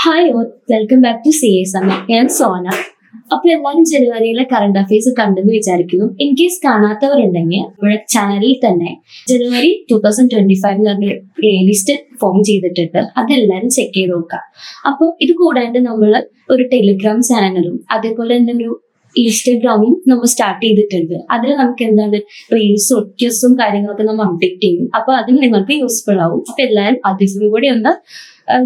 Hi all, welcome back to C A സമയം. ഞാൻ സോന. അപ്പൊ എല്ലാവരും ജനുവരിയിലെ കറണ്ട് അഫയേഴ്സ് കണ്ടെന്ന് വിചാരിക്കുന്നു. ഇൻ കേസ് കാണാത്തവരുണ്ടെങ്കിൽ നമ്മുടെ ചാനലിൽ തന്നെ ജനുവരി 2025 എന്ന് പറഞ്ഞ പ്ലേലിസ്റ്റ് ഫോം ചെയ്തിട്ടുണ്ട്. അതെല്ലാവരും ചെക്ക് ചെയ്ത് നോക്കാം. അപ്പോൾ ഇത് കൂടാണ്ട് നമ്മൾ ഒരു ടെലിഗ്രാം ചാനലും അതേപോലെ തന്നെ ഒരു ഇൻസ്റ്റാഗ്രാമും നമ്മൾ സ്റ്റാർട്ട് ചെയ്തിട്ടുണ്ട്. അതിൽ നമുക്ക് എന്താണ് റീൽസും ക്യൂസും കാര്യങ്ങളൊക്കെ നമ്മൾ അപ്ഡേറ്റ് ചെയ്യും. അപ്പൊ അതും നിങ്ങൾക്ക് യൂസ്ഫുൾ ആവും. അപ്പൊ എല്ലാവരും അതിലും കൂടി ഒന്ന്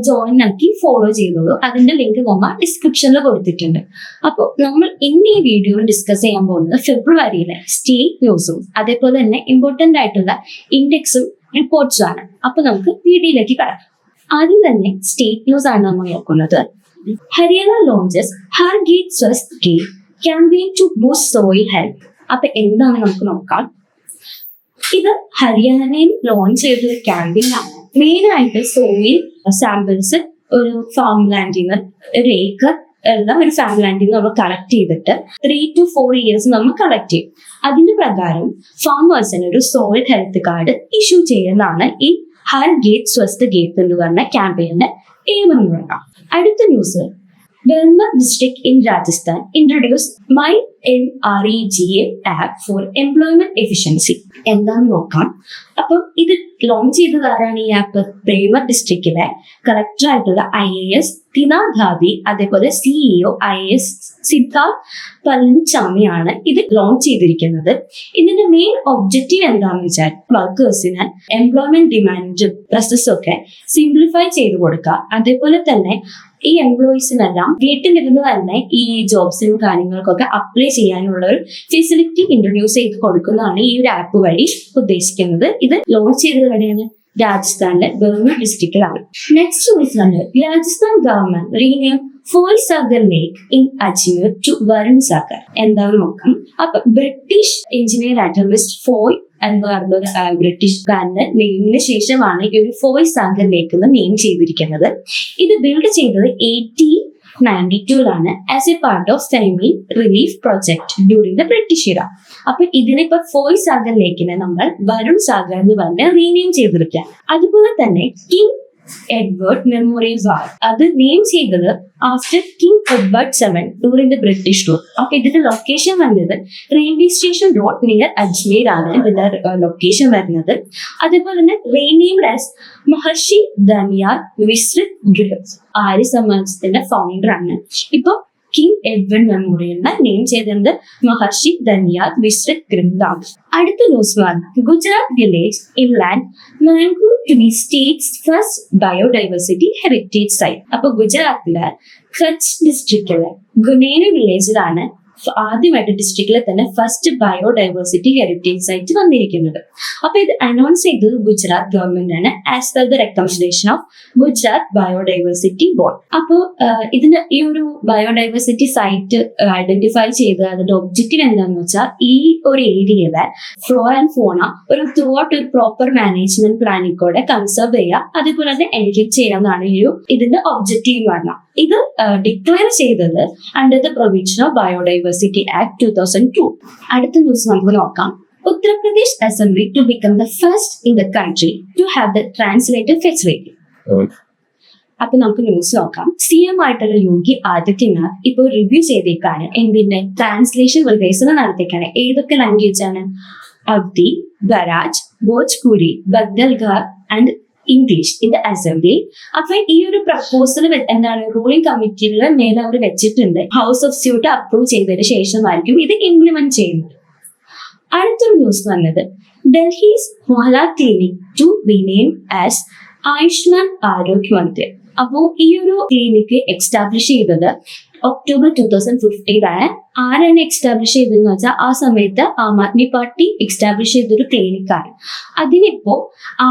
ജോയിൻ ആക്കി ഫോളോ ചെയ്തോളൂ. അതിന്റെ ലിങ്ക് നമ്മ ഡിസ്ക്രിപ്ഷനിൽ കൊടുത്തിട്ടുണ്ട്. അപ്പോൾ നമ്മൾ ഇന്ന് ഈ വീഡിയോയിൽ ഡിസ്കസ് ചെയ്യാൻ പോകുന്നത് ഫെബ്രുവരിയിലെ സ്റ്റേറ്റ് ന്യൂസും അതേപോലെ തന്നെ ഇമ്പോർട്ടന്റ് ആയിട്ടുള്ള ഇൻഡെക്സും റിപ്പോർട്ട്സും ആണ്. അപ്പൊ നമുക്ക് വീഡിയോയിലേക്ക് കടക്കാം. ആദ്യം തന്നെ സ്റ്റേറ്റ് ന്യൂസ് ആണ് നമ്മൾ നോക്കുന്നത്. Haryana launches Har Geet Swasth Geet campaign to boost soil health. അപ്പൊ എന്താണ് നമുക്ക് നോക്കാം. ഇത് ഹരിയാനയിൽ ലോഞ്ച് ചെയ്തൊരു ക്യാമ്പയിൻ ആണ്. മെയിൻ ആയിട്ട് സോയിൽ സാമ്പിൾസ് ഒരു ഫാം ലാൻഡിൽ നിന്ന് ഒരു ഏക്കർ എല്ലാം ഒരു ഫാം ലാൻഡിൽ നിന്ന് നമ്മൾ കളക്ട് ചെയ്തിട്ട് 3 to 4 years നമ്മൾ കളക്ട് ചെയ്യും. അതിന്റെ പ്രകാരം ഫാമേഴ്സിന് ഒരു സോയിൽ ഹെൽത്ത് കാർഡ് ഇഷ്യൂ ചെയ്യുന്നതാണ് ഈ ഹർ ഗേറ്റ് സ്വസ്ഥ ഗേറ്റ് എന്ന് പറഞ്ഞ ക്യാമ്പയിന്റെ എയിം എന്ന് പറയാം. അടുത്ത news, Burma district in Rajasthan introduced MyNREGA app for employment efficiency. എന്താന്ന് നോക്കാം. അപ്പം ഇത് ലോഞ്ച് ചെയ്തത് ആരാണ്? ഈ ആപ്പ് ബർമ ഡിസ്ട്രിക്റ്റിലെ കളക്ടർ ആയിട്ടുള്ള IAS തിന ധാബി അതേപോലെ CEO IAS സിദ്ധാർത്ഥ് പളനിസ്വാമിയാണ് ഇത് ലോഞ്ച് ചെയ്തിരിക്കുന്നത്. ഇതിന്റെ മെയിൻ ഒബ്ജക്റ്റീവ് എന്താണെന്ന് വെച്ചാൽ വർക്കേഴ്സിന് എംപ്ലോയ്മെന്റ് ഡിമാൻഡ് പ്രോസസ്സൊക്കെ സിംപ്ലിഫൈ ചെയ്ത് കൊടുക്കുക. അതേപോലെ തന്നെ ഈ എംപ്ലോയീസിനെല്ലാം വീട്ടിലിരുന്ന് തന്നെ ഈ ജോബ്സിനും കാര്യങ്ങൾക്കൊക്കെ അപ്ലൈ ചെയ്യാനുള്ള ഒരു ഫെസിലിറ്റി ഇൻട്രൊഡ്യൂസ് ചെയ്ത് കൊടുക്കുന്നതാണ് ഈ ഒരു ആപ്പ് വഴി ഉദ്ദേശിക്കുന്നത്. ഇത് ലോഞ്ച് ചെയ്തത് വഴിയാണ് രാജസ്ഥാനിലെ ബർമ ഡിസ്ട്രിക്റ്റിലാണ്. Next news, Rajasthan government rename Foy Sagar lake in Ajmer to Varun Sagar. എന്താണെന്ന് നോക്കാം. അപ്പൊ ബ്രിട്ടീഷ് എഞ്ചിനീയർ ആയിട്ട് മിസ്റ്റർ ഫോയ് എന്ന് പറഞ്ഞ ബ്രിട്ടീഷുകാരന്റെ നെയിമിന് ശേഷമാണ് ഈ ഒരു ഫോയ് സാഗർ ലേക്ക് എന്ന് നെയിം ചെയ്തിരിക്കുന്നത്. ഇത് ബിൽഡ് ചെയ്തത് 1892 as A part of semi relief project during the British ഇറ. അപ്പൊ ഇതിനിപ്പോ ഫോയ് സാഗർ ലേക്കിനെ നമ്മൾ വരുൺ സാഗർ എന്ന് പറഞ്ഞ് റീനെയിം ചെയ്തിരിക്കുക. അതുപോലെ തന്നെ കിങ് എഡ്വേർഡ് മെമ്മോറിയൽ വാൾ അത് നെയിം ചെയ്തത് after king Edward 7 during the British rule. അപ്പൊ ഇതിന്റെ ലൊക്കേഷൻ വരുന്നത് railway station road near Ajmer ആണ് ഇതിന്റെ ലൊക്കേഷൻ വരുന്നത്. അതേപോലെ തന്നെ റീനെയിംഡ് ആസ് മഹർഷി ധനിയാൽ വിസ്തൃത് ഗൃഹ ആര്യ സമാജത്തിന്റെ ഫൗണ്ടർ ആണ്. ഇപ്പൊ കിങ് എഡ്വേർഡ് മെമ്മോറിയലിനെ നെയിം ചെയ്തത് മഹർഷി ധനിയാൽ വിസ്തൃത് ഗൃഹ. അടുത്ത ന്യൂസ് ആണ്, Gujarat village inland mangrove to be state's first biodiversity heritage site. അപ്പൊ ഗുജറാത്തിലെ കച്ച് ഡിസ്ട്രിക്റ്റിലെ ഗുനേന വില്ലേജിലാണ് ആദ്യമായിട്ട് ഡിസ്ട്രിക്റ്റിലെ തന്നെ ഫസ്റ്റ് ബയോഡൈവേഴ്സിറ്റി ഹെറിറ്റേജ് സൈറ്റ് വന്നിരിക്കുന്നത്. അപ്പൊ ഇത് അനൗൺസ് ചെയ്തത് ഗുജറാത്ത് ഗവൺമെന്റ് ആണ് as per the recommendation of Gujarat biodiversity board. അപ്പോൾ ഇതിന് ഈ ഒരു ബയോഡൈവേഴ്സിറ്റി സൈറ്റ് ഐഡന്റിഫൈ ചെയ്ത് അതിന്റെ ഒബ്ജക്റ്റീവ് എന്താണെന്ന് വെച്ചാൽ ഈ ഒരു ഏരിയയിലെ ഫ്ലോറ ആൻഡ് ഫോണ ഒരു ത്രൂ ഔട്ട് ഒരു പ്രോപ്പർ മാനേജ്മെന്റ് പ്ലാനിങ്ങോടെ കൺസർവ് ചെയ്യുക അതേപോലെ തന്നെ എൻഗേജ് ചെയ്യാന്നാണ് ഈ ഒരു ഇതിന്റെ ഒബ്ജക്റ്റീവ് പറഞ്ഞത്. ഇത് ഡിക്ലെയർ ചെയ്തത് under the provision of biodiversity act 2002. അടുത്ത ന്യൂസ് നമുക്ക് നോക്കാം. Uttar Pradesh assembly to become the first in the country to have the translator facility. അപ്പൊ നമുക്ക് ന്യൂസ് നോക്കാം. CM ആയിട്ടുള്ള യോഗി ആദിത്യനാഥ് ഇപ്പോൾ റിവ്യൂ ചെയ്തേക്കാണ് എന്തിന്റെ ട്രാൻസ്ലേഷൻ വികസനം നടത്തിയേക്കാണ്. ഏതൊക്കെ ലാംഗ്വേജ് ആണ്? അവധി, ബരാജ്, ഭോജ്പുരി, ബഗ്ദൽഗാർ and English in the assembly. അപ്പൊ ഈ ഒരു പ്രപ്പോസൽ എന്താണ് റൂളിംഗ് കമ്മിറ്റിയിൽ മേലെ അവർ വെച്ചിട്ടുണ്ട്. ഹൗസ് ഓഫ് സ്യൂട്ട് അപ്രൂവ് ചെയ്തതിന് ശേഷമായിരിക്കും ഇത് ഇംപ്ലിമെന്റ് ചെയ്യുന്നത്. അടുത്തൊരു ന്യൂസ് വന്നത്, Delhi's Mohalla clinic to rename as Ayushman Arogya Mandir. അപ്പോ ഈ ഒരു ക്ലിനിക്ക് എക്സ്റ്റാബ്ലിഷ് ചെയ്തത് ഒക്ടോബർ 2015 ആണ്. ആരാണ് എക്സ്റ്റാബ്ലിഷ് ചെയ്തതെന്ന് വെച്ചാൽ ആ സമയത്ത് ആം ആദ്മി പാർട്ടി എക്സ്റ്റാബ്ലിഷ് ചെയ്തൊരു ക്ലിനിക്കാണ്. അതിനിപ്പോ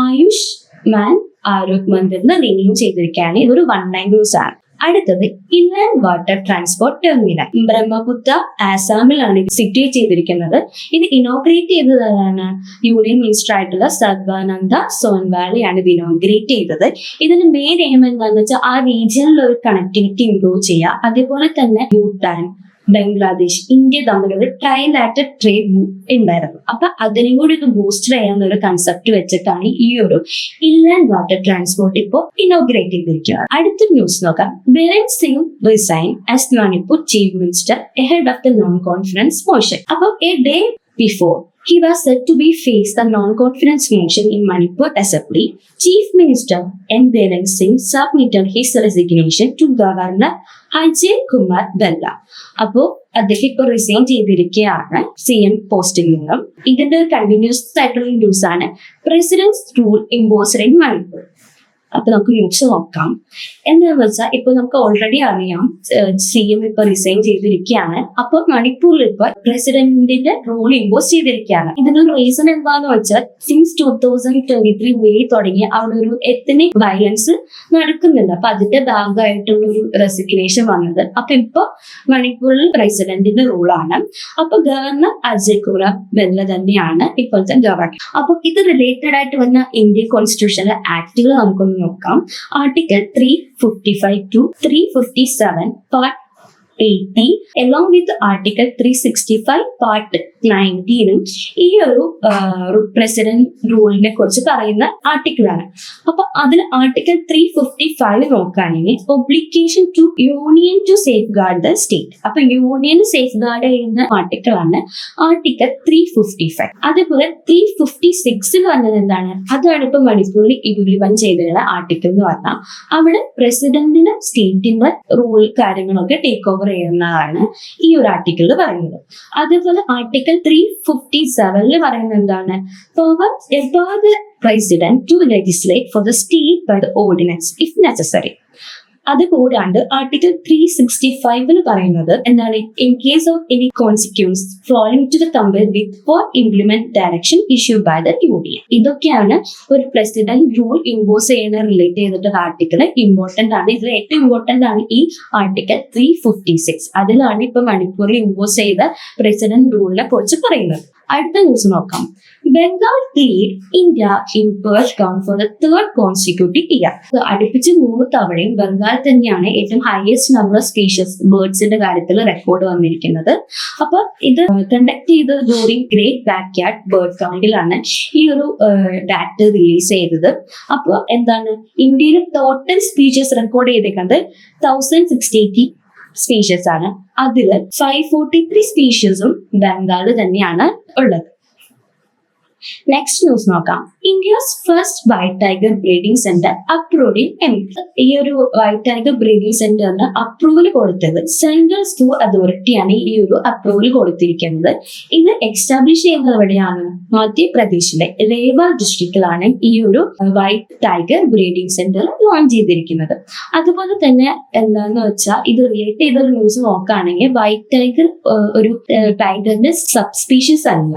ആയുഷ്മാൻ ആരോഗ്യ മന്ത്രി എന്ന് റിനെയിം ചെയ്തിരിക്കുകയാണ്. ഇതൊരു 1-9 ന്യൂസ് ആണ്. അടുത്തത്, inland water transport terminal Brahmaputra ആസാമിലാണ് സിറ്റുവേറ്റ് ചെയ്തിരിക്കുന്നത്. ഇത് ഇനോഗ്രേറ്റ് ചെയ്തതാണ് യൂണിയൻ മിനിസ്റ്റർ ആയിട്ടുള്ള സർബാനന്ദ സോൻവാലയാണ് ഇത് ഇനോഗ്രേറ്റ് ചെയ്തത്. ഇതിന്റെ മെയിൻ എയിം എന്താണെന്ന് വെച്ചാൽ ആ റീജിയനിൽ ഒരു കണക്ടിവിറ്റി ഇംപ്രൂവ് ചെയ്യുക. അതേപോലെ തന്നെ ഭൂട്ടാൻ, ബംഗ്ലാദേശ്, ഇന്ത്യ തമ്മിലൊരു ട്രൈലാറ്റർ ട്രേഡ് ഉണ്ടായിരുന്നു. അപ്പൊ അതിനും കൂടി ഇത് ബൂസ്റ്റർ ചെയ്യാവുന്ന ഒരു കൺസെപ്റ്റ് വെച്ചിട്ടാണ് ഈ ഒരു ഇൻലാൻഡ് വാട്ടർ ട്രാൻസ്പോർട്ട് ഇപ്പോൾ ഇനോഗ്രേറ്റ് ചെയ്തിരിക്കുന്നത്. അടുത്തൊരു ന്യൂസ് നോക്കാം. Biren Singh resign as Manipur chief minister ahead of the non confidence motion. അപ്പം a day before he was said to be face the non-confidence motion in Manipur Assembly, Chief Minister N. Biren Singh submitted his resignation to Governor Ajay Kumar Bella. അപ്പോൾ അദ്ദേഹം ഇപ്പൊ resign ചെയ്തിരിക്കുകയാണ് CM പോസ്റ്റിൽ നിന്നും. ഇതിന്റെ ഒരു continuous ആയിട്ടുള്ള news ആണ് president rule imposed in Manipur. അപ്പൊ നമുക്ക് ന്യൂസ് നോക്കാം. എന്താണെന്ന് വെച്ചാൽ ഇപ്പൊ നമുക്ക് ഓൾറെഡി അറിയാം CM ഇപ്പൊ റിസൈൻ ചെയ്തിരിക്കുകയാണ്. അപ്പൊ മണിപ്പൂരിൽ ഇപ്പൊ പ്രസിഡന്റിന്റെ റൂൾ ഇമ്പോസ് ചെയ്തിരിക്കുകയാണ്. ഇതിനൊരു റീസൺ എന്താന്ന് വെച്ചാൽ സിൻസ് 2023 മെയ് തുടങ്ങി അവിടെ ഒരു എത്നിക് വയലൻസ് നടക്കുന്നുണ്ട്. അപ്പൊ അതിന്റെ ഭാഗമായിട്ടുള്ള ഒരു റെസിഗ്നേഷൻ വന്നത്. അപ്പൊ ഇപ്പൊ മണിപ്പൂരിൽ പ്രസിഡന്റിന്റെ റൂളാണ്. അപ്പൊ ഗവർണർ അജയ് കുമാർ ബെല്ല തന്നെയാണ് ഇപ്പോഴത്തെ ഗവർണർ. അപ്പൊ ഇത് റിലേറ്റഡ് ആയിട്ട് വന്ന ഇന്ത്യൻ കോൺസ്റ്റിറ്റ്യൂഷനിലെ ആക്ടുകൾ നമുക്കൊന്ന് നോക്കാം. Article 355 to 357 part 80 along with article 365 part 19 ഈ ഒരു പ്രസിഡന്റ് റൂളിനെ കുറിച്ച് പറയുന്ന ആർട്ടിക്കിളാണ്. അപ്പൊ അതിൽ ആർട്ടിക്കിൾ 355 നോക്കുകയാണെങ്കിൽ obligation to union to safeguard the state. അപ്പൊ യൂണിയൻ സേഫ് ഗാർഡ് ചെയ്യുന്ന ആർട്ടിക്കിളാണ് ആർട്ടിക്കിൾ 355. അതേപോലെ 356 പറഞ്ഞത് എന്താണ്? അതാണ് ഇപ്പൊ മണിപ്പൂരിൽ ഇംപ്ലിമെന്റ് ചെയ്തിട്ടുള്ള ആർട്ടിക്കിൾ എന്ന് പറഞ്ഞാൽ അവിടെ പ്രസിഡന്റിന് സ്റ്റേറ്റിന്റെ റൂൾ കാര്യങ്ങളൊക്കെ ടേക്ക് ഓവർ ചെയ്യുന്നതാണ് ഈ ഒരു ആർട്ടിക്കിളിൽ പറയുന്നത്. അതേപോലെ ആർട്ടിക്കിൾ 357 പറയുന്നത് എന്താണ്? Power above the president to legislate for the state by the ordinance if necessary. അത് കൂടാണ്ട് ആർട്ടിക്കിൾ 365 പറയുന്നത് എന്താണ്? In case of any consequence flowing to the compel with for implement direction issue by the union. ഇതൊക്കെയാണ് ഒരു president rule impose ചെയ്യുന്ന relate ചെയ്തിട്ടുള്ള ആർട്ടിക്കിൾ. Important ആണ്. ഇതിൽ ഏറ്റവും ഇമ്പോർട്ടന്റ് ആണ് ഈ ആർട്ടിക്കിൾ 356. അതിലാണ് ഇപ്പൊ മണിപ്പൂരിൽ ഇമ്പോസ് ചെയ്ത പ്രസിഡന്റ് റൂളിനെ കുറിച്ച് പറയുന്നത്. അടുത്ത ന്യൂസ് നോക്കാം. Bengal lead India in bird count for the third consecutive year. അടുപ്പിച്ച് 3 തവണയും ബംഗാൾ തന്നെയാണ് ഏറ്റവും ഹയസ്റ്റ് നമ്പർ ഓഫ് സ്പീഷീസ് ബേർഡ്സിന്റെ കാര്യത്തിൽ റെക്കോർഡ് വന്നിരിക്കുന്നത്. അപ്പൊ ഇത് കണ്ടക്ട് ചെയ്ത് ഡ്യൂറിംഗ് ഗ്രേറ്റ് ബാക്ക്യാർഡ് ബേർഡ് കൗണ്ടിലാണ് ഈ ഒരു ഡാറ്റ റിലീസ് ചെയ്തത്. അപ്പൊ എന്താണ് ഇന്ത്യയിൽ ടോട്ടൽ സ്പീഷീസ് റെക്കോർഡ് ചെയ്തേക്കുന്നത് 1068 സ്പീഷീസ് ആണ്. അതിൽ 543 സ്പീഷീസും ബംഗാള് തന്നെയാണ് ഉള്ളത്. നെക്സ്റ്റ് ന്യൂസ് നോക്കാം. India's first white tiger breeding centre approved in MP. ഈ ഒരു വൈറ്റ് ടൈഗർ ബ്രീഡിംഗ് സെന്ററിന് അപ്രൂവൽ കൊടുത്തത് സെൻട്രൽ സ്കൂൾ അതോറിറ്റിയാണ് ഈ ഒരു അപ്രൂവൽ കൊടുത്തിരിക്കുന്നത്. ഇത് എക്സ്റ്റാബ്ലിഷ് ചെയ്യുന്നത് എവിടെയാണ്? മധ്യപ്രദേശിലെ റേവ ഡിസ്ട്രിക്റ്റിലാണ് ഈ ഒരു white tiger breeding centre launch ചെയ്തിരിക്കുന്നത്. അതുപോലെ തന്നെ എന്താന്ന് വെച്ചാൽ ഇത് റിലേറ്റ് ചെയ്ത ഒരു ന്യൂസ് നോക്കുകയാണെങ്കിൽ വൈറ്റ് ടൈഗർ ഒരു ടൈഗറിന്റെ സബ് സ്പീഷീസ് അല്ല.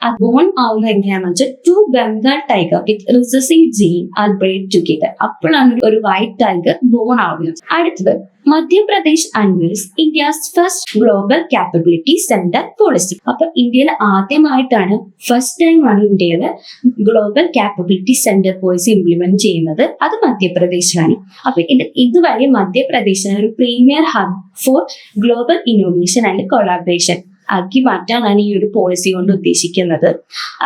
അത് ബോൺ ആവുന്ന എങ്ങനെയാണെന്ന് വെച്ചാൽ 2 Bengal tiger with recessive gene are breed together. അപ്പോഴാണ് ഒരു വൈറ്റ് ടൈഗർ ബോൺ ആവുന്നത്. അടുത്തത് Madhya Pradesh unveils India's first global capability centre policy. അപ്പൊ ഇന്ത്യയിൽ ആദ്യമായിട്ടാണ് ഫസ്റ്റ് ടൈം ആണ് ഇന്ത്യയിൽ global capability centre policy implement ചെയ്യുന്നത്. അത് മധ്യപ്രദേശിലാണ്. അപ്പൊ ഇതുവരെ മധ്യപ്രദേശിന് ഒരു premier hub for global innovation and collaboration ആക്കി മാറ്റാനാണ് ഈ ഒരു പോളിസി കൊണ്ട് ഉദ്ദേശിക്കുന്നത്.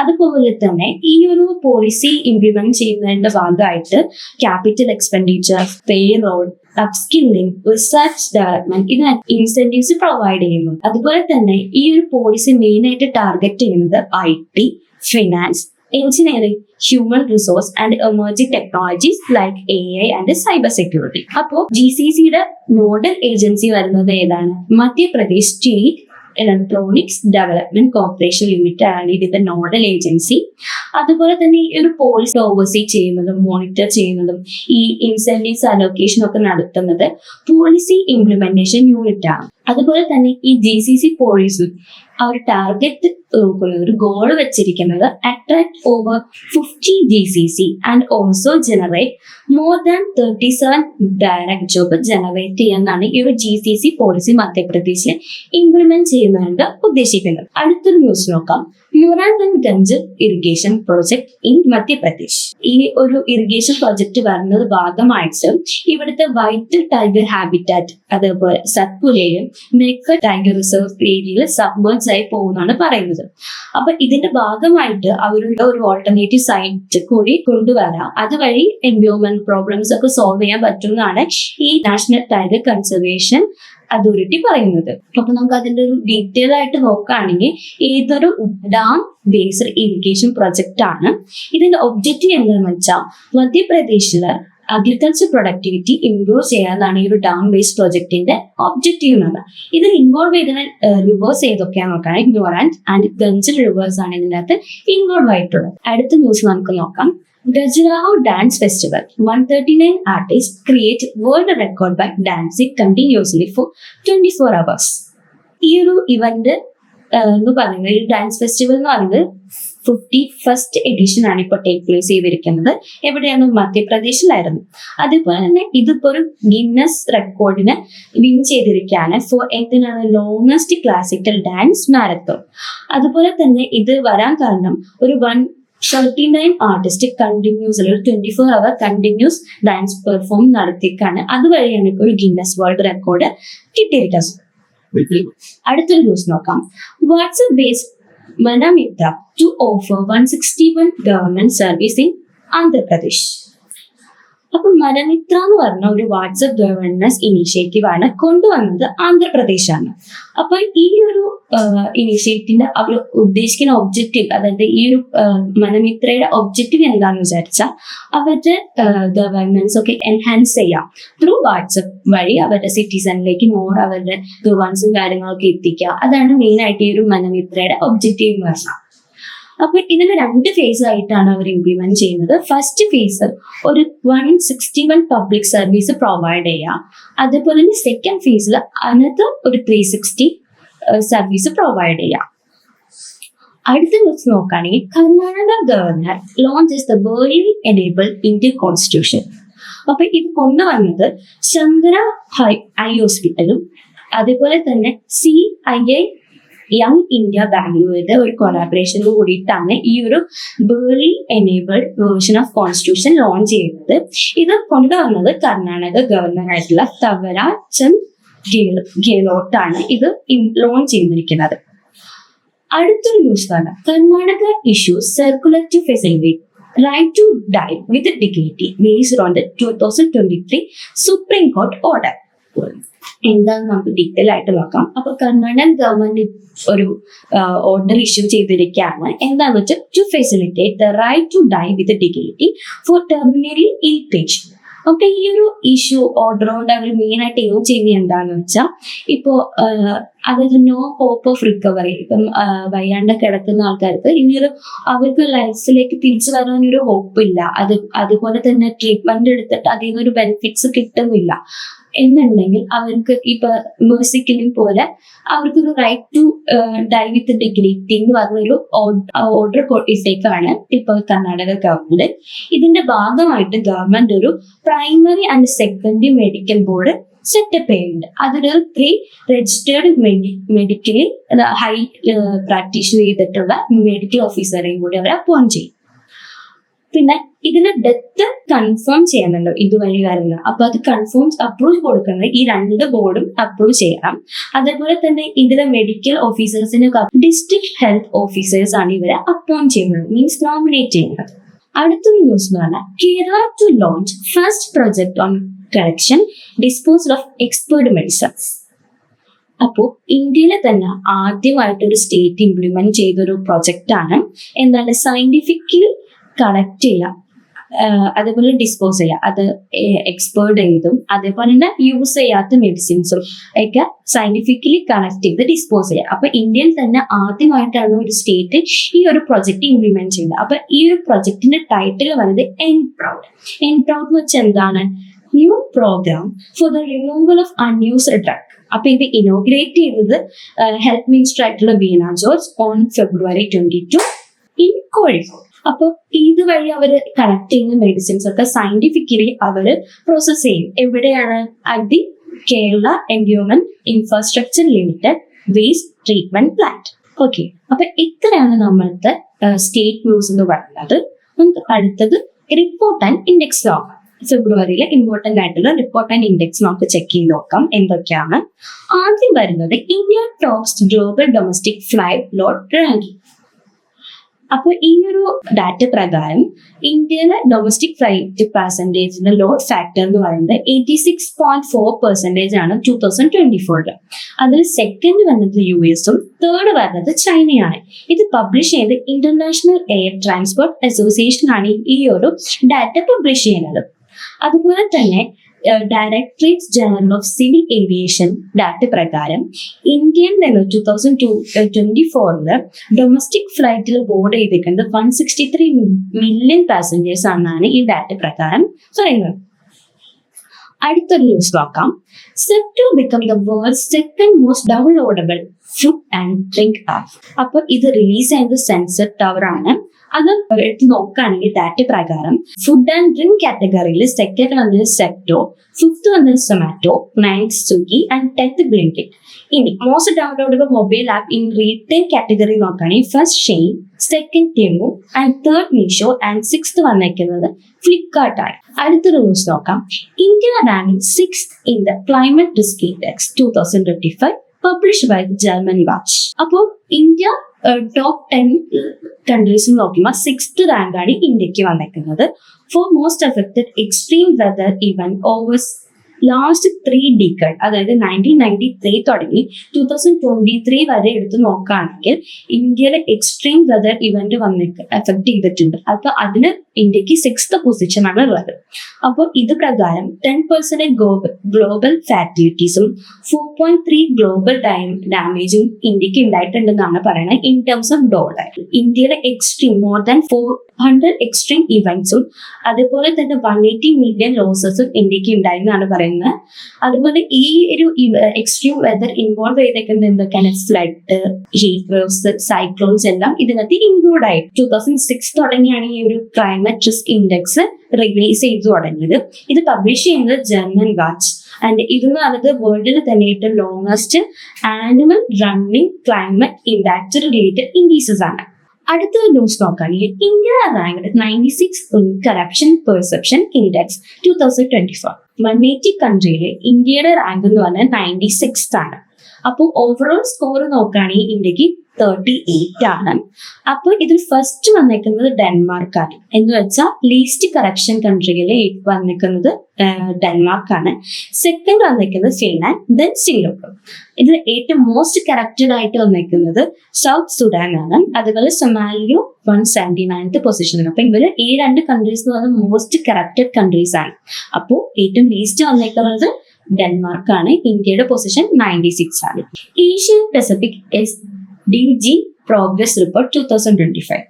അതുപോലെ തന്നെ ഈ ഒരു പോളിസി ഇംപ്ലിമെന്റ് ചെയ്യുന്നതിന്റെ ഭാഗമായിട്ട് capital expenditure, payroll, upskilling, research development ഇതിന് ഇൻസെന്റീവ്സ് പ്രൊവൈഡ് ചെയ്യുന്നു. അതുപോലെ തന്നെ ഈ ഒരു പോളിസി മെയിൻ ആയിട്ട് ടാർഗറ്റ് ചെയ്യുന്നത് IT, finance, engineering, human resource and emerging technologies like AI and cyber security. അപ്പോൾ GCCയുടെ നോഡൽ ഏജൻസി വരുന്നത് ഏതാണ്? Madhya Pradesh state electronics development corporation limited ആണ് ഇതിന്റെ നോഡൽ ഏജൻസി. അതുപോലെ തന്നെ ഈ ഒരു പോളിസി ഓവർസീ ചെയ്യുന്നതും മോണിറ്റർ ചെയ്യുന്നതും ഈ ഇൻസെന്റീവ്സ് അലോക്കേഷൻ ഒക്കെ നടത്തുന്നത് പോളിസി ഇംപ്ലിമെന്റേഷൻ യൂണിറ്റ് ആണ്. അതുപോലെ തന്നെ ഈ GCC പോളിസി ആ ഒരു ടാർഗറ്റ് ഒരു ഗോൾ വെച്ചിരിക്കുന്നത് attract over 50 GCC and also generate more than 37 direct job generate ചെയ്യാനാണ് ഈ ഒരു GCC പോളിസി മധ്യപ്രദേശിൽ ഇംപ്ലിമെന്റ് ചെയ്യുന്നതിന് ഉദ്ദേശിക്കുന്നത്. അടുത്തൊരു ന്യൂസ് നോക്കാം. നുറാൻഗഞ്ച് ഇറിഗേഷൻ പ്രോജക്ട് ഇൻ മധ്യപ്രദേശ്. ഈ ഒരു ഇറിഗേഷൻ പ്രോജക്ട് വരുന്നത് ഭാഗമായിട്ട് ഇവിടുത്തെ വൈറ്റ് ടൈഗർ ഹാബിറ്റാറ്റ് അതേപോലെ സത്പുരയിലും മേഘ ടൈഗർ റിസർവ് ഏരിയയിൽ സബ്മേർജ് ആയി പോകുന്നതാണ് പറയുന്നത്. അപ്പൊ ഇതിന്റെ ഭാഗമായിട്ട് അവരുടെ ഒരു ഓൾട്ടർനേറ്റീവ് സൈറ്റ് കൂടി കൊണ്ടുവരാം. അതുവഴി എൻവയോൺമെന്റ് പ്രോബ്ലംസ് ഒക്കെ സോൾവ് ചെയ്യാൻ പറ്റുന്നതാണ് ഈ നാഷണൽ ടൈഗർ കൺസർവേഷൻ അതോറിറ്റി പറയുന്നത്. അപ്പൊ നമുക്ക് അതിന്റെ ഒരു ഡീറ്റെയിൽ ആയിട്ട് നോക്കുകയാണെങ്കിൽ ഏതൊരു ഡാം ബേസ്ഡ് ഇറിഗേഷൻ പ്രൊജക്ട് ആണ്. ഇതിന്റെ ഒബ്ജക്റ്റീവ് എന്താണെന്ന് വെച്ചാൽ മധ്യപ്രദേശില് അഗ്രികൾച്ചർ പ്രൊഡക്ടിവിറ്റി ഇംപ്രൂവ് ചെയ്യാനാണ് ഈ ഒരു ഡാം ബേസ്ഡ് പ്രൊജക്ടിന്റെ ഒബ്ജക്റ്റീവ് എന്നത്. ഇതിൽ ഇൻവോൾവ് ചെയ്ത റിവേഴ്സ് ഏതൊക്കെയാന്ന് നോക്കുകയാണെങ്കിൽ നുറാൻഡ് ആൻഡ് ഗഞ്ച് റിവേഴ്സ് ആണ് ഇതിനകത്ത് ഇൻവോൾവ് ആയിട്ടുള്ളത്. അടുത്ത ന്യൂസ് നമുക്ക് നോക്കാം. Khajuraho Dance Festival. 139 artists create world record by dancing continuously for 24 hours. ഈ ഒരു ഇവന്റ് എന്ന് പറയുന്നത് ഈ ഡാൻസ് ഫെസ്റ്റിവൽ എന്ന് പറയുന്നത് 51st എഡിഷൻ ആണ് ഇപ്പോൾ ടേക്ക് പ്ലേസ് ചെയ്തിരിക്കുന്നത്. എവിടെയാണ്? മധ്യപ്രദേശിലായിരുന്നു. അതേപോലെ തന്നെ ഇതിപ്പോ ഒരു ഗിന്നസ് റെക്കോർഡിന് വിൻ ചെയ്തിരിക്കുകയാണ് ഫോർ എന്തിനാണ് ലോങ്ങസ്റ്റ് ക്ലാസിക്കൽ ഡാൻസ് മാരത്തോൺ. അതുപോലെ തന്നെ ഇത് വരാൻ കാരണം ഒരു 39 artist continuous 24 hour continuous dance perform നടത്തിയേക്കാണ്. അതുവഴിയാണ് ഇപ്പോൾ ഒരു ഗിന്നസ് വേൾഡ് റെക്കോർഡ് കിട്ടിയിരിക്കുന്നത്. അടുത്തൊരു ന്യൂസ് നോക്കാം. WhatsApp based Manamitra to offer 161 government service in Andhra Pradesh. അപ്പൊ മനമിത്ര എന്ന് പറഞ്ഞ ഒരു വാട്സ്ആപ്പ് ഗവേണൻസ് ഇനീഷ്യേറ്റീവ് ആണ് കൊണ്ടുവന്നത് ആന്ധ്രാപ്രദേശാണ്. അപ്പൊ ഈ ഒരു ഇനീഷ്യേറ്റീവിന്റെ അവർ ഉദ്ദേശിക്കുന്ന ഒബ്ജക്റ്റീവ്, അതായത് ഈ ഒരു മനമിത്രയുടെ ഒബ്ജക്റ്റീവ് എന്താണെന്ന് വിചാരിച്ചാൽ അവരുടെ ഗവേണൻസ് ഒക്കെ എൻഹാൻസ് ചെയ്യാം ത്രൂ വാട്സ്ആപ്പ് വഴി അവരുടെ സിറ്റിസണിലേക്ക് മോർ അവരുടെ ഗവേണൻസും കാര്യങ്ങളൊക്കെ എത്തിക്കുക. അതാണ് മെയിൻ ആയിട്ട് ഈ ഒരു മനമിത്രയുടെ ഒബ്ജക്റ്റീവ് എന്ന് പറഞ്ഞാൽ. അപ്പൊ ഇതിന് 2 ഫേസ് ആയിട്ടാണ് അവർ ഇംപ്ലിമെന്റ് ചെയ്യുന്നത്. ഫസ്റ്റ് ഫേസ് ഒരു 161 പബ്ലിക് സർവീസ് പ്രൊവൈഡ് ചെയ്യുക. അതേപോലെ തന്നെ സെക്കൻഡ് ഫേസിൽ അനദർ ഒരു 360 സർവീസ് പ്രൊവൈഡ് ചെയ്യാം. അടുത്ത ന്യൂസ് നോക്കുകയാണെങ്കിൽ Karnataka governor launches the verily enabled Indian constitution. അപ്പൊ ഇത് കൊണ്ടുവന്നത് ശങ്കര ഐ ഹോസ്പിറ്റലും അതേപോലെ തന്നെ CII യങ് ഇന്ത്യ ബാംഗ്ലൂരിന്റെ ഒരു കൊളാബറേഷൻ കൂടിയിട്ടാണ് ഈ ഒരു verily enabled version of constitution launch ചെയ്യുന്നത്. ഇത് കൊണ്ടുവന്നത് കർണാടക ഗവർണർ ആയിട്ടുള്ള തവരാജ് ചന്ദ് ഗെഹ്ലോട്ടാണ് ഇത് ലോഞ്ച് ചെയ്തിരിക്കുന്നത്. അടുത്തൊരു ന്യൂസ് ആണ് Karnataka issue circular to facilitate right to die with dignity based on the 2023 supreme court order. എന്താണെന്ന് നമുക്ക് ഡീറ്റെയിൽ ആയിട്ട് നോക്കാം. അപ്പൊ കർണാടക ഗവൺമെന്റ് ഒരു ഓർഡർ ഇഷ്യൂ ചെയ്തിരിക്കുകയാണ്. എന്താണെന്ന് വെച്ചാൽ to facilitate the right to die with dignity for terminally ill patient. അപ്പൊ ഈ ഒരു ഇഷ്യൂ ഓർഡർ കൊണ്ട് അവർ മെയിൻ ആയിട്ട് എയിം ചെയ്യുന്നത് എന്താണെന്ന് വെച്ചാൽ ഇപ്പോ അതായത് നോ ഹോപ്പ് ഓഫ് റിക്കവറി. ഇപ്പം വയ്യാണ്ട് കിടക്കുന്ന ആൾക്കാർക്ക് ഇനിയൊരു അവർക്ക് ലൈഫിലേക്ക് തിരിച്ചു വരാനൊരു ഹോപ്പ് ഇല്ല. അതുപോലെ തന്നെ ട്രീറ്റ്മെന്റ് എടുത്തിട്ട് അതിൽ നിന്നൊരു ബെനിഫിറ്റ്സ് കിട്ടുന്നില്ല എന്നുണ്ടെങ്കിൽ അവർക്ക് ഇപ്പൊ മ്യൂസിക്കിലും പോലെ അവർക്കൊരു right to die with dignity എന്ന് പറഞ്ഞൊരു ഓർഡർ ഇട്ടേക്കാണ് ഇപ്പൊ കർണാടക ഗവൺമെന്റ്. ഇതിന്റെ ഭാഗമായിട്ട് ഗവൺമെന്റ് ഒരു primary and secondary medical board setup ചെയ്യുന്നുണ്ട്. അതൊരു 3 രജിസ്റ്റേർഡ് മെഡിക്കലി ഹൈ പ്രാക്ടീസ് ചെയ്തിട്ടുള്ള മെഡിക്കൽ ഓഫീസറെയും കൂടി അവർ അപ്പോയിന്റ് ചെയ്യും. പിന്നെ ഇതിന് ഡെത്ത് കൺഫേം ചെയ്യുന്നുണ്ടോ ഇതുവഴി കാര്യങ്ങൾ. അപ്പൊ അത് അപ്രൂവ് കൊടുക്കുന്നത് ഈ 2 ബോർഡും അപ്രൂവ് ചെയ്യണം. അതേപോലെ തന്നെ ഇതിലെ മെഡിക്കൽ ഓഫീസേഴ്സിന് ഡിസ്ട്രിക്ട് ഹെൽത്ത് ഓഫീസേഴ്സ് ആണ് ഇവരെ അപ്പോയിന്റ് ചെയ്യുന്നത്, മീൻസ് നോമിനേറ്റ് ചെയ്യുന്നത്. അടുത്തൊരു ന്യൂസ് എന്ന് പറഞ്ഞാൽ Kerala to launch first project on collection disposal of expert medicines. അപ്പോൾ ഇന്ത്യയിലെ തന്നെ ആദ്യമായിട്ട് ഒരു സ്റ്റേറ്റ് ഇംപ്ലിമെന്റ് ചെയ്തൊരു പ്രൊജക്റ്റ് ആണ്. എന്താണ് സയന്റിഫിക്കലി കളക്ട് ചെയ്യുക, അതേപോലെ ഡിസ്പോസ് ചെയ്യുക, അത് എക്സ്പേർട്ട് ചെയ്തും അതേപോലെ തന്നെ യൂസ് ചെയ്യാത്ത മെഡിസിൻസും ഒക്കെ സയന്റിഫിക്കലി കളക്ട് ചെയ്ത് ഡിസ്പോസ് ചെയ്യുക. അപ്പൊ ഇന്ത്യയിൽ തന്നെ ആദ്യമായിട്ടാണ് ഒരു സ്റ്റേറ്റ് ഈ ഒരു പ്രൊജക്ട് ഇംപ്ലിമെന്റ് ചെയ്യുന്നത്. അപ്പൊ ഈ ഒരു പ്രൊജക്ടിന്റെ ടൈറ്റിൽ വന്നത് എൻപ്രൗഡ്. എൻപ്രൗഡ് എന്ന് വെച്ചാൽ എന്താണ്? New program for the removal of unused drug. അപ്പൊ ഇത് ഇനോഗ്രേറ്റ് ചെയ്തത് ഹെൽത്ത് മിനിസ്റ്റർ ആയിട്ടുള്ള ബീന ജോർജ് ഓൺ February 22 ഇൻ കോഴിക്കോട്. അപ്പൊ ഇതുവഴി അവര് കളക്ട് ചെയ്യുന്ന മെഡിസിൻസ് ഒക്കെ സയന്റിഫിക്കലി അവര് പ്രോസസ് ചെയ്യും. എവിടെയാണ്? At the Kerala environment infrastructure limited waste treatment plant. Okay, അപ്പൊ ഇത്രയാണ് നമ്മളുടെ സ്റ്റേറ്റ് ന്യൂസ് എന്ന് പറയുന്നത്. നമുക്ക് അടുത്തത് റിപ്പോർട്ട് ആൻഡ് ഇൻഡെക്സ് നോക്കാം. ഫെബ്രുവരിയിലെ ഇമ്പോർട്ടന്റ് ആയിട്ടുള്ള റിപ്പോർട്ട് ആൻഡ് ഇൻഡെക്സ് നമുക്ക് ചെക്ക് ചെയ്ത് നോക്കാം എന്തൊക്കെയാണ്. ആദ്യം വരുന്നത് India tops global domestic flight load ranking. അപ്പോൾ ഈ ഒരു ഡാറ്റ പ്രകാരം ഇന്ത്യയിലെ ഡൊമസ്റ്റിക് ഫ്ലൈറ്റ് പാസഞ്ചേഴ്സിന്റെ ലോഡ് ഫാക്ടർ എന്ന് പറയുന്നത് 86.4% ആണ് 2024. അതിൽ സെക്കൻഡ് വന്നത് US-ഉം തേർഡ് വരുന്നത് ചൈനയാണ്. ഇത് പബ്ലിഷ് ചെയ്ത് ഇന്റർനാഷണൽ എയർ ട്രാൻസ്പോർട്ട് അസോസിയേഷൻ ആണ് ഈ ഒരു ഡാറ്റ പബ്ലിഷ് ചെയ്യുന്നത്. അതുപോലെ തന്നെ directorate general of civil aviation data പ്രകാരം ഇന്ത്യൻ 2024 ഡൊമസ്റ്റിക് ഫ്ലൈറ്റിൽ ബോർഡ് ചെയ്തിരിക്കുന്നത് 163 മില്യൺ പാസഞ്ചേഴ്സ് ആണെന്നാണ് ഈ ഡാറ്റ പ്രകാരം പറയുന്നത്. അടുത്തൊരു ന്യൂസ് നോക്കാം. Set to become the world's second most downloadable food and drink app. അപ്പൊ ഇത് റിലീസ് ചെയ്തത് സെൻസർ ടവർ ആണ്. അത് എടുത്ത് നോക്കുകയാണെങ്കിൽ ഡാറ്റ പ്രകാരം ഫുഡ് ആൻഡ് ഡ്രിങ്ക് കാറ്റഗറിയിൽ സെക്കൻഡ് വന്നത് സെക്ടോ, ഫിഫ്ത്ത് വന്നത് Zomato, ninth Swiggy and 10th Blinkit. ഇനി most downloadable mobile app in retail category നോക്കുകയാണെങ്കിൽ first Shein, second Temu and third Meesho and sixth വന്നേക്കുന്നത് ഫ്ലിപ്കാർട്ട് ആണ്. അടുത്തൊരു ന്യൂസ് നോക്കാം. India rank 6th in the climate risk index 2025 published by German watch. അപ്പോൾ India top 10 countries നോക്കുമ്പോൾ 6th റാങ്കാണ് ഇന്ത്യക്ക് വന്നേക്കുന്നത്. For most affected extreme whether event over last 3 decades, അതായത് 1993 തുടങ്ങി 2023 വരെ എടുത്ത് നോക്കുകയാണെങ്കിൽ ഇന്ത്യയിലെ എക്സ്ട്രീം വെദർ ഇവന്റ് എഫക്ട് ചെയ്തിട്ടുണ്ട്. അപ്പൊ അതിന് ഇന്ത്യക്ക് 6th പൊസിഷനാണ് ഉള്ളത്. അപ്പോൾ ഇത് പ്രകാരം 10% ഗ്ലോബൽ ഫാറ്റിലിറ്റീസും 4.3 ഗ്ലോബൽ ഡാമേജും ഇന്ത്യക്ക് ഉണ്ടായിട്ടുണ്ടെന്നാണ് പറയുന്നത് ഇൻ ടേംസ് ഓഫ് ഡോളർ. ഇന്ത്യയിലെ എക്സ്ട്രീം മോർ ദാൻ 400 എക്സ്ട്രീം ഇവന്റ്സും അതുപോലെ തന്നെ 180 മില്യൺ ലോസസും ഇന്ത്യക്ക് ഉണ്ടായെന്നാണ് പറയുന്നത്. അതുപോലെ ഈ ഒരു എക്സ്ട്രീം വെദർ ഇൻവോൾവ് ചെയ്തേക്കുന്നത് എന്തൊക്കെയാണ്? ഫ്ലഡ്, ഹീറ്റ് വേവ്സ്, സൈക്ലോൺസ് എല്ലാം ഇതിനകത്ത് ഇൻക്ലൂഡ് ആയി. 2006 തുടങ്ങിയാണ് ഈ ഒരു ക്ലൈമറ്റ് റിസ്ക് ഇൻഡെക്സ് റിലീസ് ചെയ്തു തുടങ്ങിയത്. ഇത് പബ്ലിഷ് ചെയ്യുന്നത് ജർമ്മൻ വാച്ച്. ആൻഡ് ഇതെന്ന് പറയുന്നത് വേൾഡിൽ തന്നെ ഏറ്റവും longest annual running climate impact related indices ആണ്. അടുത്തൊരു ന്യൂസ് നോക്കുകയാണെങ്കിൽ India ranked 96 in corruption perception index 2024. 180 കൺട്രിയിലെ ഇന്ത്യയുടെ റാങ്ക് എന്ന് പറഞ്ഞാൽ 96th ആണ്. അപ്പോൾ ഓവറോൾ സ്കോർ നോക്കുകയാണെങ്കിൽ ഇന്ത്യക്ക് 38 ആണ്. അപ്പോൾ ഇതിൽ ഫസ്റ്റ് വന്നേക്കുന്നത് ഡെൻമാർക്കാണ്. എന്ന് വെച്ചാൽ ലീസ്റ്റ് കറപ്ഷൻ കൺട്രിയിൽ വന്നിരിക്കുന്നത് ഡെൻമാർക്കാണ്. സെക്കൻഡ് വന്നിരിക്കുന്നത് ഫിൻലാൻഡ്, ദെൻ സിംഗപ്പൂർ. ഇതിൽ ഏറ്റവും മോസ്റ്റ് കറപ്റ്റഡ് ആയിട്ട് വന്നിരിക്കുന്നത് സൗത്ത് സുഡാൻ ആണ്. അതുപോലെ സൊമാലിയോ 179th പൊസിഷനിൽ. അപ്പൊ ഇവര് ഈ 2 കൺട്രീസ് എന്ന് പറയുന്നത് മോസ്റ്റ് കറപ്റ്റഡ് കൺട്രീസ് ആണ്. അപ്പോൾ ഏറ്റവും ലീസ്റ്റ് വന്നിരിക്കുന്നത് ഡെൻമാർക്കാണ്. ഇന്ത്യയുടെ പൊസിഷൻ 96 ആണ്. Asian Pacific DG progress report 2025.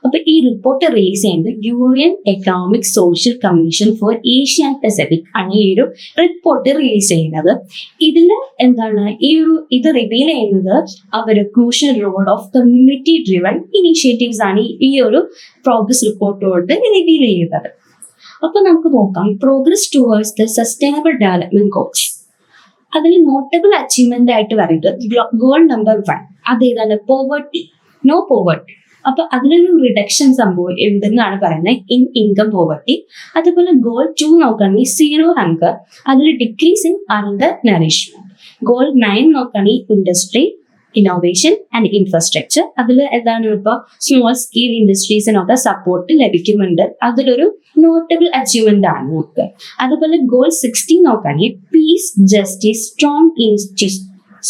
അപ്പൊ ഈ റിപ്പോർട്ട് റിലീസ് ചെയ്യുന്നത് union economic social commission for Asia and Pacific ആണ് ഈ ഒരു റിപ്പോർട്ട് റിലീസ് ചെയ്യുന്നത്. ഇതില് എന്താണ് ഇത് റിവീൽ ചെയ്യുന്നത് അവർ crucial role of community driven initiatives ആണ് ഈ ഒരു പ്രോഗ്രസ് റിപ്പോർട്ടോട് റിവീൽ ചെയ്യുന്നത്. അപ്പൊ നമുക്ക് നോക്കാം progress towards the sustainable development goals. അതിൽ നോട്ടബിൾ അച്ചീവ്മെന്റ് ആയിട്ട് പറയുന്നത് ഗോൾ നമ്പർ 1 അതേതാണ്? Poverty, no poverty. അപ്പൊ അതിലൊരു റിഡക്ഷൻ സംഭവം എന്തെന്നാണ് പറയുന്നത് ഇൻ ഇൻകം പോവർട്ടി. അതുപോലെ ഗോൾ 2 നോക്കുകയാണെങ്കിൽ 0 ഹങ്കർ, അതിൽ decrease in under nourishment. Goal 9 നോക്കുകയാണെങ്കിൽ ഇൻഡസ്ട്രി, ഇന്നോവേഷൻ ആൻഡ് ഇൻഫ്രാസ്ട്രക്ചർ. അതിൽ എന്താണ് ഇപ്പൊ സ്മോൾ സ്കെയിൽ ഇൻഡസ്ട്രീസിനൊക്കെ സപ്പോർട്ട് ലഭിക്കുന്നുണ്ട്. അതിലൊരു നോട്ടബിൾ അച്ചീവ്മെന്റ് ആണ് നമുക്ക്. അതുപോലെ ഗോൾ 16 നോക്കുകയാണെങ്കിൽ പീസ്, ജസ്റ്റിസ്,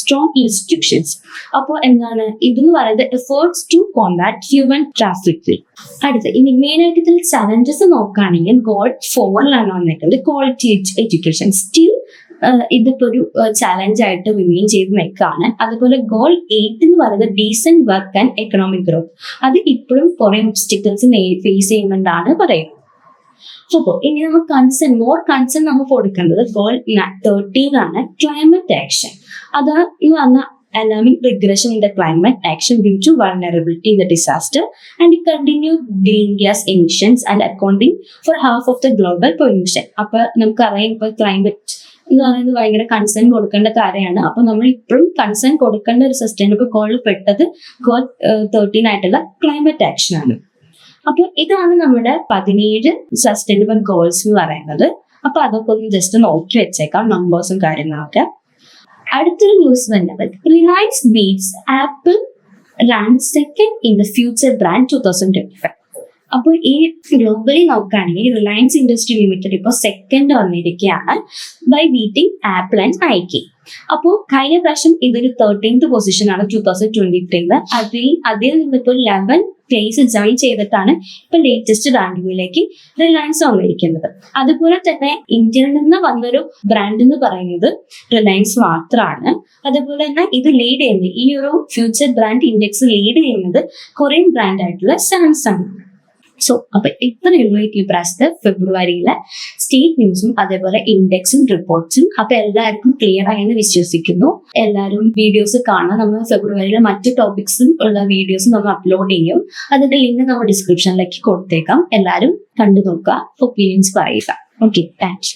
സ്ട്രോങ് ഇൻസ്റ്റിറ്റ്യൂഷൻസ്. അപ്പോൾ എന്താണ് ഇതെന്ന് പറയുന്നത് efforts to combat human trafficking. അടുത്ത ഇനി മെയിൻ ആയിട്ട് ഇതിൽ ചലഞ്ചസ് നോക്കുകയാണെങ്കിൽ ഗോൾ 4 വന്നിട്ടുണ്ട് ക്വാളിറ്റി എഡ്യൂക്കേഷൻ. സ്റ്റിൽ ഇതിപ്പോ ഒരു ചാലഞ്ച് ആയിട്ട് റിമെയിൻ ചെയ്ത് നിൽക്കുകയാണ്. അതുപോലെ ഗോൾ 8 എന്ന് പറയുന്നത് decent work and economic growth. അത് ഇപ്പോഴും കുറെ ഒബ്സ്റ്റിക്കിൾസ് ഫേസ് ചെയ്യുന്നുണ്ടാണ് പറയുന്നത്. അപ്പോൾ ഇനി നമുക്ക് മോർ കൺസേൺ നമുക്ക് കൊടുക്കേണ്ടത് ഗോൾ 13 ആണ് ക്ലൈമറ്റ് ആക്ഷൻ. അത് ഈ പറഞ്ഞ alarming regression in the climate action due to vulnerability in the disaster and continued greenhouse emissions and accounting for half of the global pollution. അപ്പോൾ നമുക്കറിയാം ഇപ്പോൾ ക്ലൈമറ്റ് എന്ന് പറയുന്നത് ഭയങ്കര കൺസേൺ കൊടുക്കേണ്ട കാര്യമാണ്. അപ്പൊ നമ്മൾ ഇപ്പോഴും കൺസേൺ കൊടുക്കേണ്ട ഒരു സസ്റ്റൈനബിൾ ഗോളിൽ പെട്ടത് ഗോൾ 13 ആയിട്ടുള്ള ക്ലൈമറ്റ് ആക്ഷൻ ആണ്. അപ്പൊ ഇതാണ് നമ്മുടെ 17 സസ്റ്റൈനബിൾ ഗോൾസ് എന്ന് പറയുന്നത്. അപ്പൊ അതൊക്കെ ഒന്ന് ജസ്റ്റ് നോക്കി വെച്ചേക്കാം, നമ്പേഴ്സും കാര്യങ്ങളൊക്കെ. അടുത്തൊരു ന്യൂസ് വരുന്നത് Reliance beats Apple rank second in the future brand 2025. അപ്പോൾ ഈ ഗ്ലോബലി നോക്കുകയാണെങ്കിൽ റിലയൻസ് ഇൻഡസ്ട്രി ലിമിറ്റഡ് ഇപ്പോൾ സെക്കൻഡ് വന്നിരിക്കുകയാണ് by beating Apple and Nike. അപ്പോൾ കഴിഞ്ഞ പ്രാവശ്യം ഇതൊരു 13th പൊസിഷനാണ് 2023. അതിൽ നിന്നിപ്പോൾ 11 പ്ലേസ് ജോയിൻ ചെയ്തിട്ടാണ് ഇപ്പൊ ലേറ്റസ്റ്റ് റാങ്കിങ്ങിലേക്ക് റിലയൻസ് വന്നിരിക്കുന്നത്. അതുപോലെ തന്നെ ഇന്ത്യയിൽ നിന്ന് വന്നൊരു ബ്രാൻഡ് എന്ന് പറയുന്നത് റിലയൻസ് മാത്രമാണ്. അതുപോലെ തന്നെ ഇത് ലീഡ് ചെയ്യുന്നത്, ഈ ഒരു ഫ്യൂച്ചർ ബ്രാൻഡ് ഇൻഡെക്സ് ലീഡ് ചെയ്യുന്നത് കൊറിയൻ ബ്രാൻഡ് ആയിട്ടുള്ള സാംസങ്. സോ അപ്പൊ ഇത്രയുള്ള ഈ പ്രാവശ്യത്തെ ഫെബ്രുവരിയിലെ സ്റ്റേറ്റ് ന്യൂസും അതേപോലെ ഇൻഡെക്സും റിപ്പോർട്ട്സും. അപ്പൊ എല്ലാവർക്കും ക്ലിയർ ആയെന്ന് വിശ്വസിക്കുന്നു. എല്ലാവരും വീഡിയോസ് കാണാം. നമ്മൾ ഫെബ്രുവരിയിലെ മറ്റു ടോപ്പിക്സും ഉള്ള വീഡിയോസും നമ്മൾ അപ്ലോഡ് ചെയ്യും. അതിന്റെ ലിങ്ക് നമ്മൾ ഡിസ്ക്രിപ്ഷനിലേക്ക് കൊടുത്തേക്കാം. എല്ലാവരും കണ്ടു നോക്കുക, ഒപ്പീനിയൻസ് പറയുക. Okay, thanks.